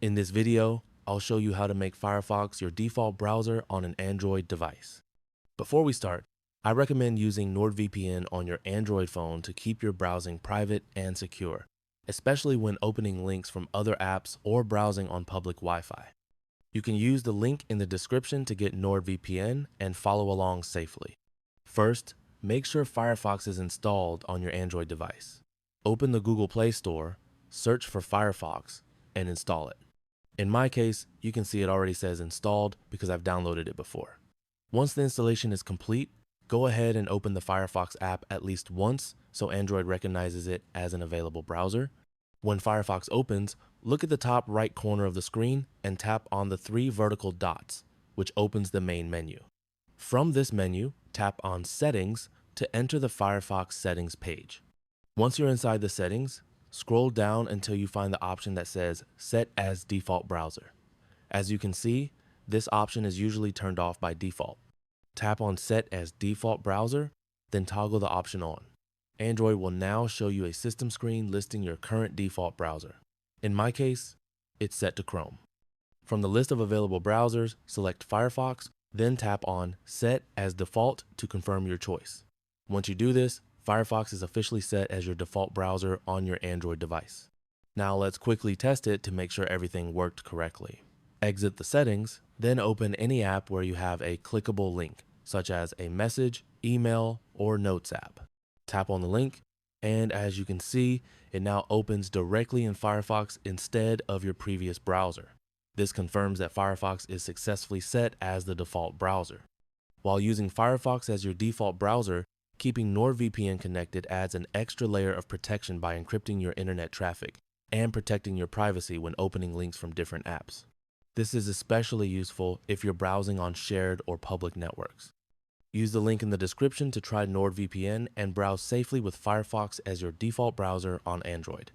In this video, I'll show you how to make Firefox your default browser on an Android device. Before we start, I recommend using NordVPN on your Android phone to keep your browsing private and secure, especially when opening links from other apps or browsing on public Wi-Fi. You can use the link in the description to get NordVPN and follow along safely. First, make sure Firefox is installed on your Android device. Open the Google Play Store, search for Firefox, and install it. In my case, you can see it already says installed because I've downloaded it before. Once the installation is complete, go ahead and open the Firefox app at least once so Android recognizes it as an available browser. When Firefox opens, look at the top right corner of the screen and tap on the 3 vertical dots, which opens the main menu. From this menu, tap on Settings to enter the Firefox settings page. Once you're inside the settings, scroll down until you find the option that says Set as Default Browser. As you can see, this option is usually turned off by default. Tap on Set as Default Browser, then toggle the option on. Android will now show you a system screen listing your current default browser. In my case, it's set to Chrome. From the list of available browsers, select Firefox, then tap on Set as Default to confirm your choice. Once you do this, Firefox is officially set as your default browser on your Android device. Now let's quickly test it to make sure everything worked correctly. Exit the settings, then open any app where you have a clickable link, such as a message, email, or notes app. Tap on the link, and as you can see, it now opens directly in Firefox instead of your previous browser. This confirms that Firefox is successfully set as the default browser. While using Firefox as your default browser, keeping NordVPN connected adds an extra layer of protection by encrypting your internet traffic and protecting your privacy when opening links from different apps. This is especially useful if you're browsing on shared or public networks. Use the link in the description to try NordVPN and browse safely with Firefox as your default browser on Android.